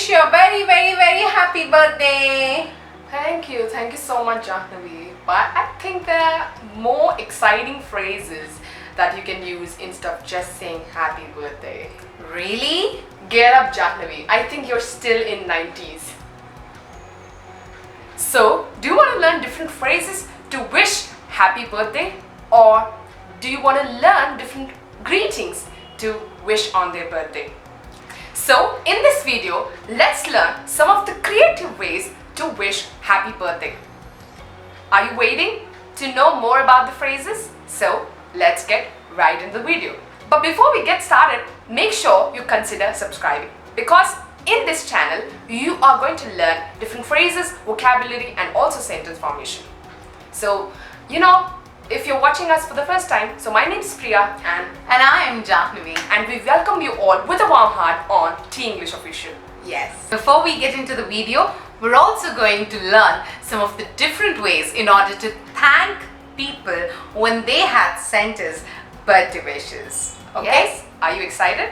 wish you a very happy birthday. Thank you so much, Jahnavi. But I think there are more exciting phrases that you can use instead of just saying happy birthday. Really? Get up, Jahnavi. I think you're still in 90s. So, do you want to learn different phrases to wish happy birthday, or do you want to learn different greetings to wish on their birthday? So, in this video, let's learn some of the creative ways to wish happy birthday. Are you waiting to know more about the phrases? So, let's get right in the video. But before we get started, make sure you consider subscribing, because in this channel, you are going to learn different phrases, vocabulary, and also sentence formation. So, if you're watching us for the first time, so my name is Priya and I am Jahnavi. And we welcome you all with a warm heart on T English Official. Yes. Before we get into the video, we're also going to learn some of the different ways in order to thank people when they had sent us birthday wishes. Okay? Yes? Are you excited?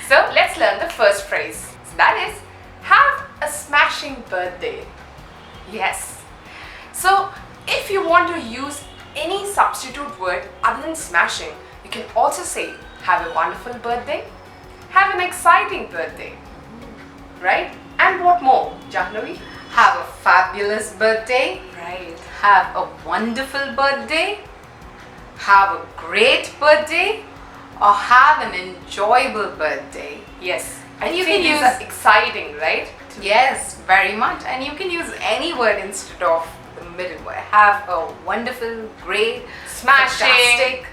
So let's learn the first phrase. So that is, have a smashing birthday. Yes. So if you want to use any substitute word other than smashing, you can also say, have a wonderful birthday, have an exciting birthday, right? And what more, Jahnavi? Have a fabulous birthday. Right. Have a wonderful birthday. Have a great birthday. Or have an enjoyable birthday. Yes. And you can use exciting, right? Yes, very much. And you can use any word instead of the middle word. Have a wonderful, great, Smashing, fantastic,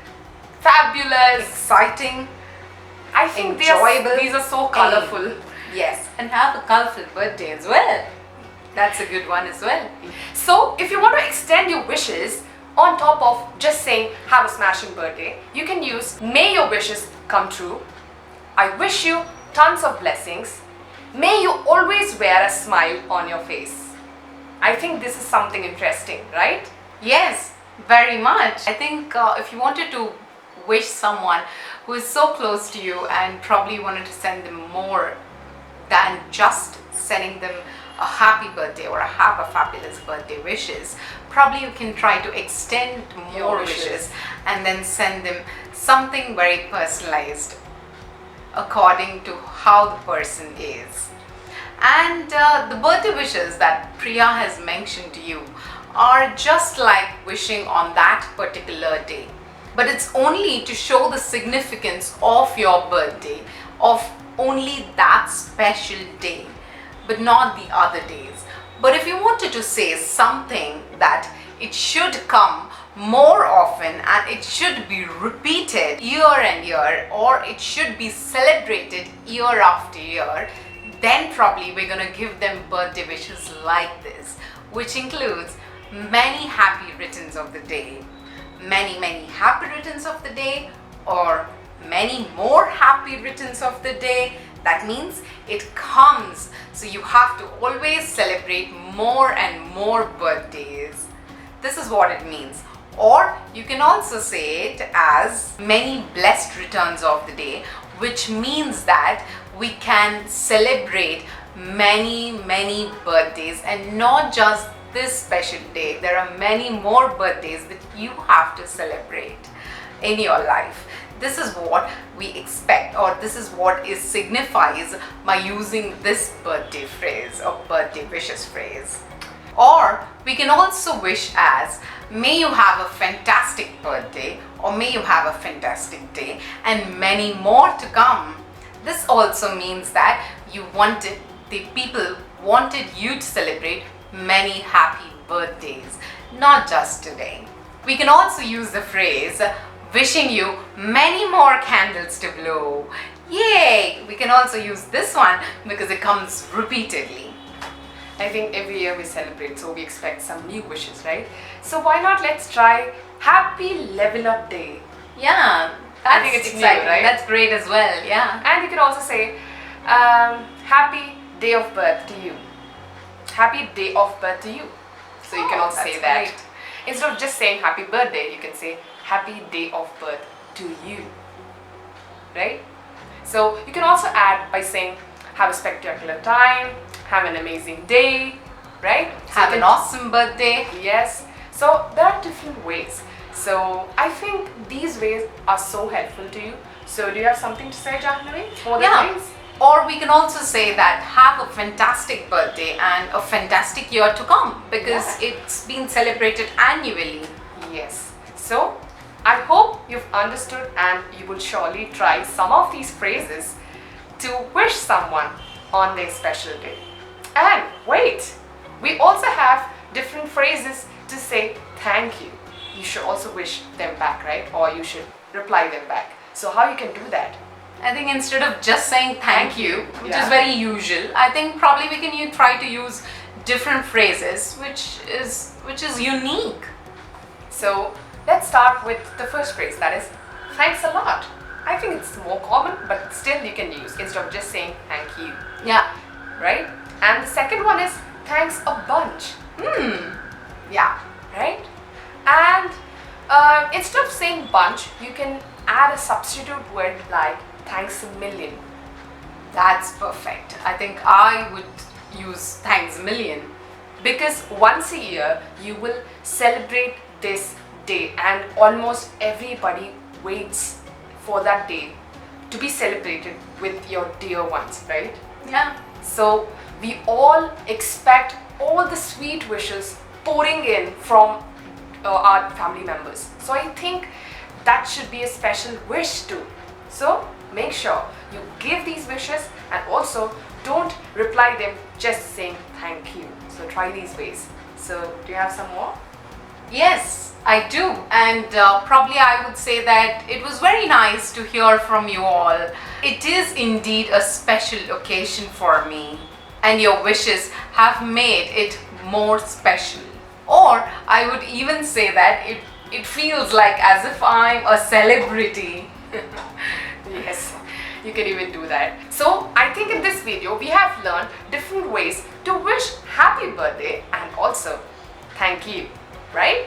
fabulous, exciting. I think enjoyable, these are so colorful. Yes, and have a colorful birthday as well. That's a good one as well. So, if you want to extend your wishes on top of just saying have a smashing birthday, you can use may your wishes come true, I wish you tons of blessings, may you always wear a smile on your face. I think this is something interesting, right? Yes, very much. I think if you wanted to wish someone who is so close to you and probably wanted to send them more than just sending them a happy birthday or a have a fabulous birthday wishes, probably you can try to extend more wishes and then send them something very personalized according to how the person is. And the birthday wishes that Priya has mentioned to you are just like wishing on that particular day, but it's only to show the significance of your birthday, of only that special day, but not the other days. But if you wanted to say something that it should come more often and it should be repeated year and year, or it should be celebrated year after year, then probably we're going to give them birthday wishes like this, which includes many happy returns of the day, many happy returns of the day, or many more happy returns of the day. That means it comes, so you have to always celebrate more and more birthdays. This is what it means. Or you can also say it as many blessed returns of the day, which means that we can celebrate many birthdays, and not just this special day. There are many more birthdays that you have to celebrate in your life. This is what we expect, or this is what is signifies by using this birthday phrase or birthday wishes phrase. Or we can also wish as, may you have a fantastic birthday, or may you have a fantastic day, and many more to come. This also means that the people wanted you to celebrate many happy birthdays, not just today. We can also use the phrase, wishing you many more candles to blow. Yay! We can also use this one because it comes repeatedly. I think every year we celebrate, so we expect some new wishes, right? So why not let's try happy level up day. Yeah, I think it's exciting, new, right? That's great as well, yeah. And you can also say happy day of birth to you. Happy day of birth to you. So you can also say that. Great. Instead of just saying happy birthday, you can say happy day of birth to you, right? So you can also add by saying have a spectacular time, have an amazing day, right? So Have you an can- awesome birthday. Yes. So there are different ways. So I think these ways are so helpful to you. So do you have something to say, Jahnavi? More than Yeah. ways? Or we can also say that have a fantastic birthday and a fantastic year to come, because it's been celebrated annually. Yes. So I hope you've understood and you will surely try some of these phrases to wish someone on their special day. And wait, we also have different phrases to say thank you. You should also wish them back, right? Or you should reply them back. So how you can do that? I think instead of just saying thank you, which Yeah. is very usual, I think probably we can try to use different phrases which is unique. So let's start with the first phrase, that is thanks a lot. I think it's more common, but still you can use instead of just saying thank you, Yeah. right? And the second one is thanks a bunch, Yeah. right? And instead of saying bunch, you can add a substitute word like thanks a million. That's perfect. I think I would use thanks a million. Because once a year you will celebrate this day, and almost everybody waits for that day to be celebrated with your dear ones, right? Yeah. So we all expect all the sweet wishes pouring in from our family members. So I think that should be a special wish too. So make sure you give these wishes, and also don't reply them just saying thank you. So try these ways. So do you have some more? Yes, I do. And probably I would say that it was very nice to hear from you all. It is indeed a special occasion for me, and your wishes have made it more special. Or I would even say that it feels like as if I'm a celebrity. Yes, you can even do that. So I think in this video we have learned different ways to wish happy birthday and also thank you, right?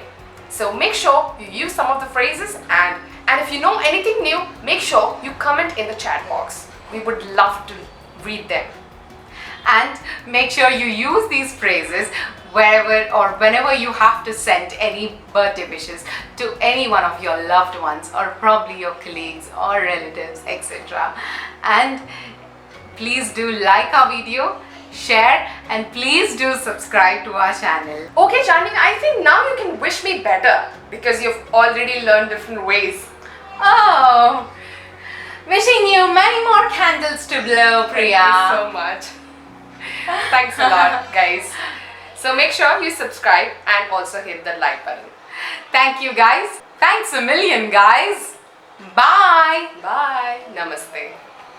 So make sure you use some of the phrases, and if you know anything new, make sure you comment in the chat box. We would love to read them. And make sure you use these phrases wherever or whenever you have to send any birthday wishes to any one of your loved ones, or probably your colleagues or relatives, etc. And please do like our video, share, and please do subscribe to our channel. Okay, Janvi, I think now you can wish me better because you've already learned different ways. Oh, wishing you many more candles to blow, Priya. Thank you so much. Thanks a lot, guys. So make sure you subscribe and also hit the like button. Thank you, guys. Thanks a million, guys. Bye. Bye. Namaste.